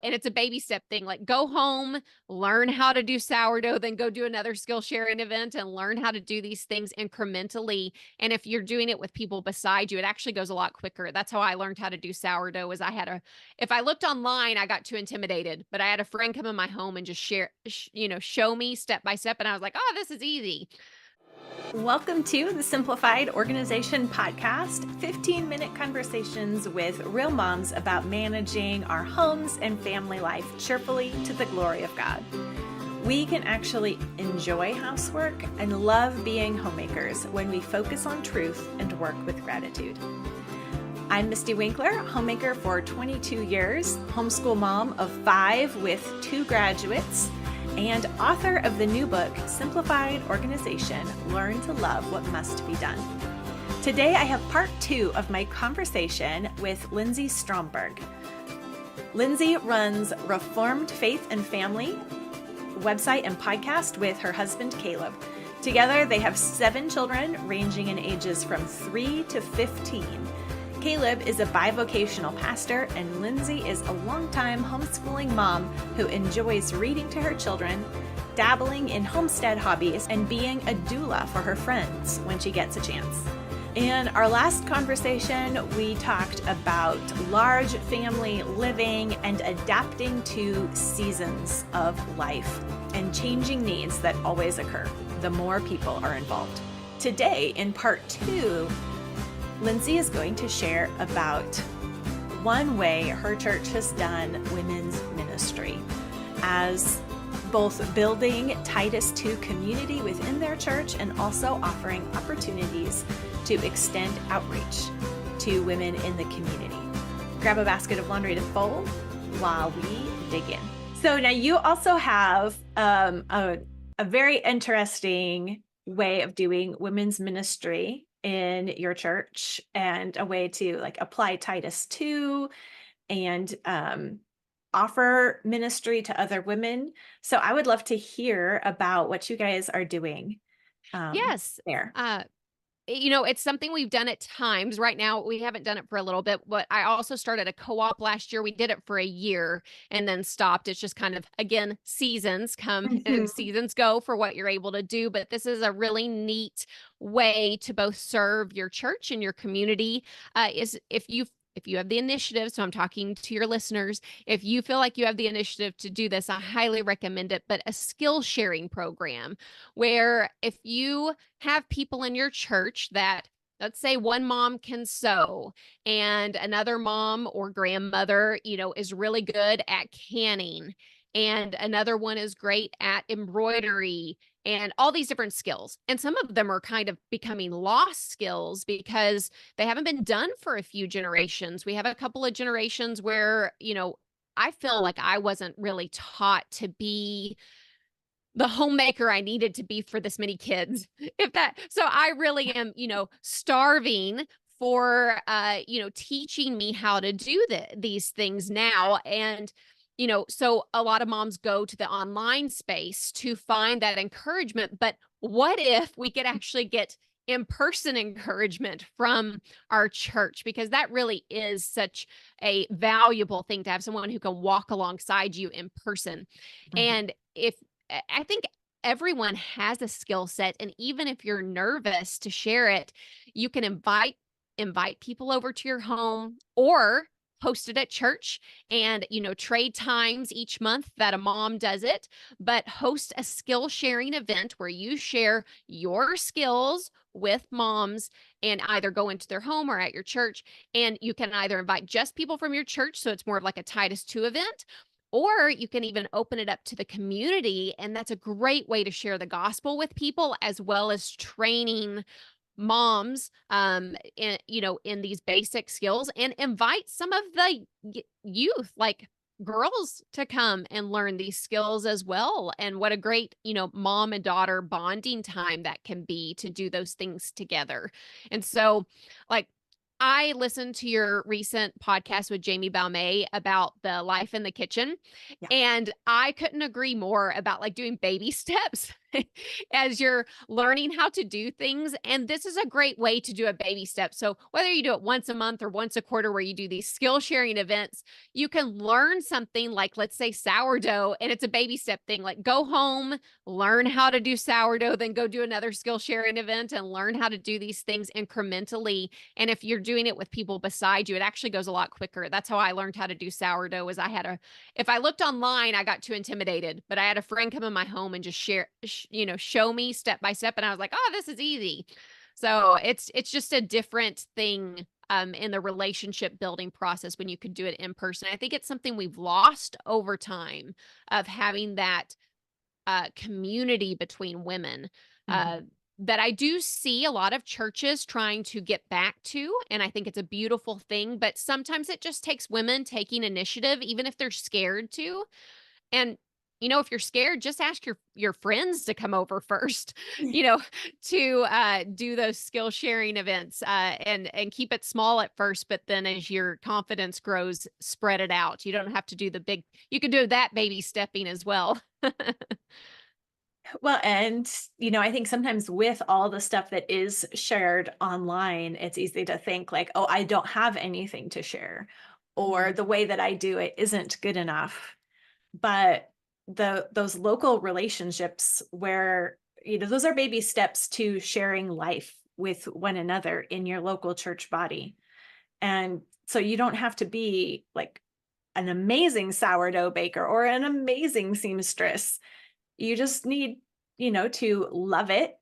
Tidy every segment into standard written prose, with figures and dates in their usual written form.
And it's a baby step thing. Like, go home, learn how to do sourdough, then go do another skill sharing event and learn how to do these things incrementally. And if you're doing it with people beside you, it actually goes a lot quicker. That's how I learned how to do sourdough. Was if I looked online, I got too intimidated, but I had a friend come in my home and just show me step by step. And I was like, oh, this is easy. Welcome to the Simplified Organization Podcast, 15-minute conversations with real moms about managing our homes and family life cheerfully to the glory of God. We can actually enjoy housework and love being homemakers when we focus on truth and work with gratitude. I'm Mystie Winckler, homemaker for 22 years, homeschool mom of 5 with 2 graduates, and author of the new book, Simplified Organization, Learn to Love What Must Be Done. Today, I have part 2 of my conversation with Lindsey Stomberg. Lindsey runs Reformed Faith and Family website and podcast with her husband, Caleb. Together, they have 7 children ranging in ages from 3 to 15. Caleb is a bivocational pastor, and Lindsey is a longtime homeschooling mom who enjoys reading to her children, dabbling in homestead hobbies, and being a doula for her friends when she gets a chance. In our last conversation, we talked about large family living and adapting to seasons of life and changing needs that always occur the more people are involved. Today, in part 2, Lindsey is going to share about one way her church has done women's ministry as both building Titus II community within their church and also offering opportunities to extend outreach to women in the community. Grab a basket of laundry to fold while we dig in. So now you also have a very interesting way of doing women's ministry in your church, and a way to apply Titus II and offer ministry to other women. So I would love to hear about what you guys are doing Yes. there. It's something we've done at times. Right now, we haven't done it for a little bit, but I also started a co-op last year. We did it for a year and then stopped. It's just kind of, again, seasons come and seasons go for what you're able to do. But this is a really neat way to both serve your church and your community. Is if you have the initiative, so I'm talking to your listeners, if you feel like you have the initiative to do this, I highly recommend it. But a skill sharing program where if you have people in your church that, let's say one mom can sew and another mom or grandmother, is really good at canning, and another one is great at embroidery and all these different skills. And some of them are kind of becoming lost skills because they haven't been done for a few generations. We have a couple of generations where, I feel like I wasn't really taught to be the homemaker I needed to be for this many kids. So I really am, starving for, teaching me how to do these things now. And so a lot of moms go to the online space to find that encouragement. But what if we could actually get in-person encouragement from our church? Because that really is such a valuable thing to have someone who can walk alongside you in person. Mhm. And I think everyone has a skill set, and even if you're nervous to share it, you can invite people over to your home or host it at church and, trade times each month that a mom does it, but host a skill sharing event where you share your skills with moms and either go into their home or at your church. And you can either invite just people from your church, so it's more of like a Titus II event, or you can even open it up to the community. And that's a great way to share the gospel with people, as well as training moms in these basic skills, and invite some of the youth, like girls, to come and learn these skills as well. And what a great mom and daughter bonding time that can be to do those things together. And so, I listened to your recent podcast with Jamie Balmain about the life in the kitchen, Yeah. and I couldn't agree more about doing baby steps as you're learning how to do things. And this is a great way to do a baby step. So whether you do it once a month or once a quarter, where you do these skill sharing events, you can learn something like, let's say, sourdough, and it's a baby step thing. Like, go home, learn how to do sourdough, then go do another skill sharing event and learn how to do these things incrementally. And if you're doing it with people beside you, it actually goes a lot quicker. That's how I learned how to do sourdough. Was if I looked online, I got too intimidated, but I had a friend come in my home and just show me step by step. And I was like, oh, this is easy. So it's just a different thing in the relationship building process when you could do it in person. I think it's something we've lost over time, of having that community between women. That I do see a lot of churches trying to get back to, and I think it's a beautiful thing, but sometimes it just takes women taking initiative, even if they're scared to. And, if you're scared, just ask your friends to come over first, to do those skill sharing events, and keep it small at first, but then as your confidence grows, spread it out. You don't have to do you can do that baby stepping as well. Well, and, I think sometimes with all the stuff that is shared online, it's easy to think like, oh, I don't have anything to share, or the way that I do it isn't good enough. But those local relationships where, those are baby steps to sharing life with one another in your local church body. And so you don't have to be like an amazing sourdough baker or an amazing seamstress. You just need, to love it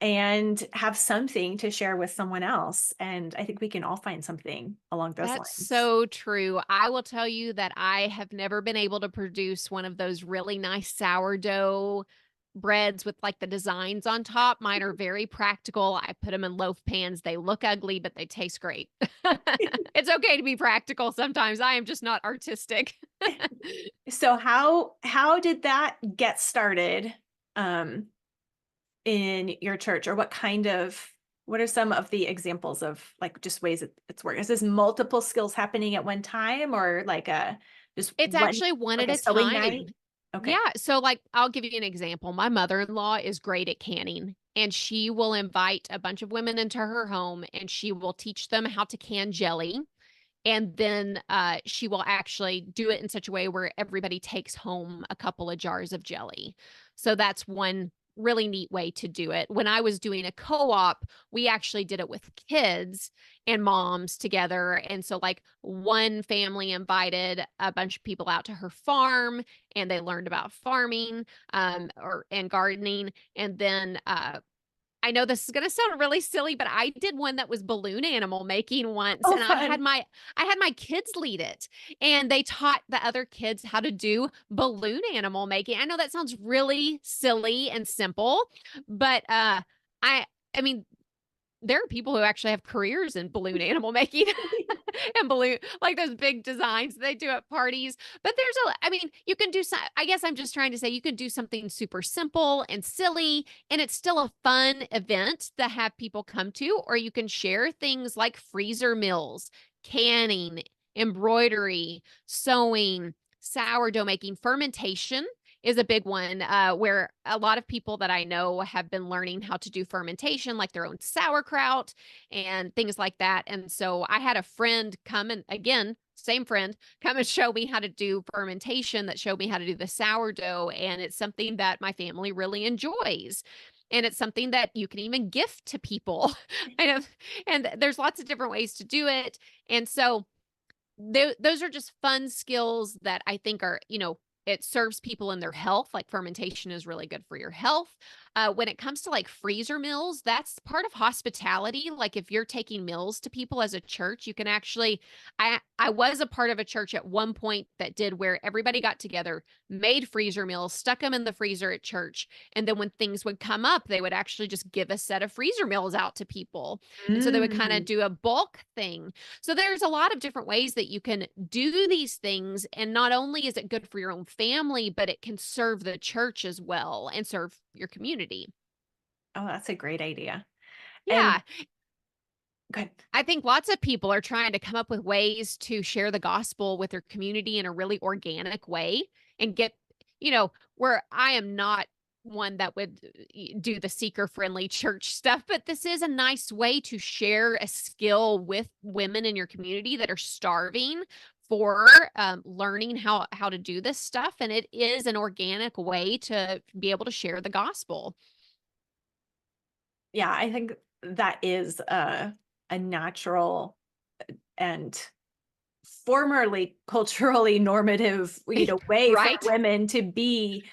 and have something to share with someone else. And I think we can all find something along those That's lines. so true. I will tell you that I have never been able to produce one of those really nice sourdough breads with like the designs on top. Mine are very practical. I put them in loaf pans. They look ugly, but they taste great. It's okay to be practical sometimes. I am just not artistic. So how did that get started in your church, or what are some of the examples of like just ways it's working? Is this multiple skills happening at one time, or like just It's one, actually one like at a a sewing time. night? Okay. Yeah. So, like, I'll give you an example. My mother-in-law is great at canning, and she will invite a bunch of women into her home, and she will teach them how to can jelly. And then she will actually do it in such a way where everybody takes home a couple of jars of jelly. So that's one really neat way to do it. When I was doing a co-op, we actually did it with kids and moms together. And so like one family invited a bunch of people out to her farm, and they learned about farming and gardening. And then I know this is going to sound really silly, but I did one that was balloon animal making once, Oh, and fun. I had my kids lead it, and they taught the other kids how to do balloon animal making. I know that sounds really silly and simple, but I mean, there are people who actually have careers in balloon animal making and balloon, like those big designs they do at parties. But I mean, you can do some, I guess I'm just trying to say you can do something super simple and silly, and it's still a fun event to have people come to, or you can share things like freezer meals, canning, embroidery, sewing, sourdough making, fermentation is a big one, where a lot of people that I know have been learning how to do fermentation, like their own sauerkraut and things like that. And so I had a friend come, and again, same friend, come and show me how to do fermentation, that showed me how to do the sourdough. And it's something that my family really enjoys. And it's something that you can even gift to people. And there's lots of different ways to do it. And so those are just fun skills that I think are, it serves people in their health. Like fermentation is really good for your health. When it comes to like freezer meals, that's part of hospitality. Like if you're taking meals to people as a church, you can actually, I was a part of a church at one point that did where everybody got together, made freezer meals, stuck them in the freezer at church. And then when things would come up, they would actually just give a set of freezer meals out to people. And so they would kind of do a bulk thing. So there's a lot of different ways that you can do these things. And not only is it good for your own family, but it can serve the church as well and serve your community. Oh, that's a great idea. And Yeah. good. I think lots of people are trying to come up with ways to share the gospel with their community in a really organic way and get, where I am not one that would do the seeker friendly church stuff, but this is a nice way to share a skill with women in your community that are starving for learning how to do this stuff. And it is an organic way to be able to share the gospel. Yeah, I think that is a natural and formerly culturally normative, way for Right? women to be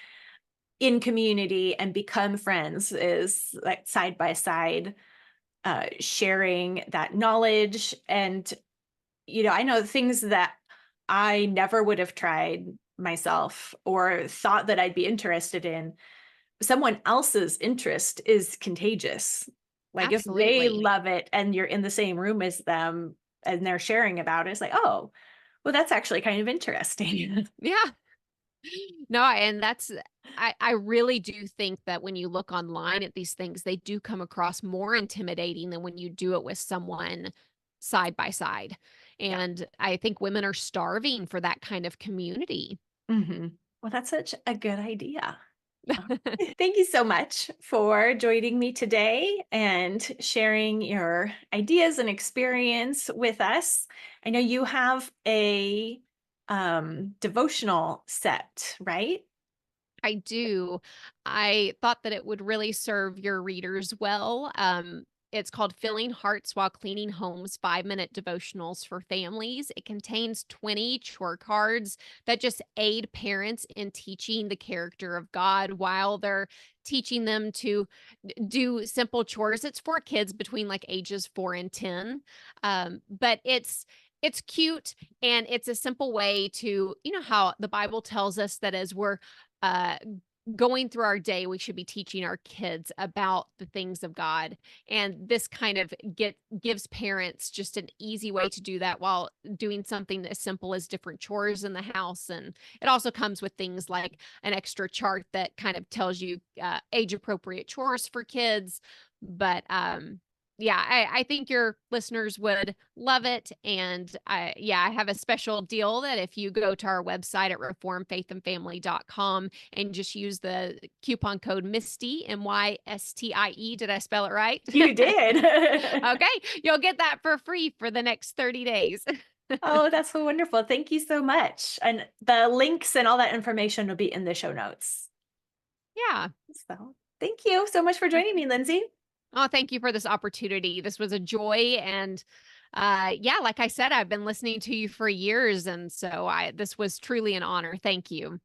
in community and become friends, is like side by side, sharing that knowledge. And, I know things that I never would have tried myself or thought that I'd be interested in. Someone else's interest is contagious. Like if they Absolutely. love it and you're in the same room as them and they're sharing about it, it's like, oh, well, that's actually kind of interesting. Yeah. No, and that's I really do think that when you look online at these things, they do come across more intimidating than when you do it with someone side by side. Yeah. And I think women are starving for that kind of community. Well, that's such a good idea. Uh, Thank you so much for joining me today and sharing your ideas and experience with us. I know you have a devotional set, right? I do. I thought that it would really serve your readers well. It's called Filling Hearts While Cleaning Homes 5-minute devotionals for families. It contains 20 chore cards that just aid parents in teaching the character of God while they're teaching them to do simple chores. It's for kids between like ages 4 and 10. But it's cute and it's a simple way to, how the Bible tells us that as we're uh, going through our day, we should be teaching our kids about the things of God. And this kind of gives parents just an easy way to do that while doing something as simple as different chores in the house. And it also comes with things like an extra chart that kind of tells you age appropriate chores for kids. But yeah, I think your listeners would love it. And I have a special deal that if you go to our website at reformfaithandfamily.com and just use the coupon code Mystie, Mystie. Did I spell it right? You did. Okay. You'll get that for free for the next 30 days. Oh, that's so wonderful. Thank you so much. And the links and all that information will be in the show notes. Yeah. So thank you so much for joining me, Lindsay. Oh, thank you for this opportunity. This was a joy. And yeah, like I said, I've been listening to you for years. And so this was truly an honor. Thank you.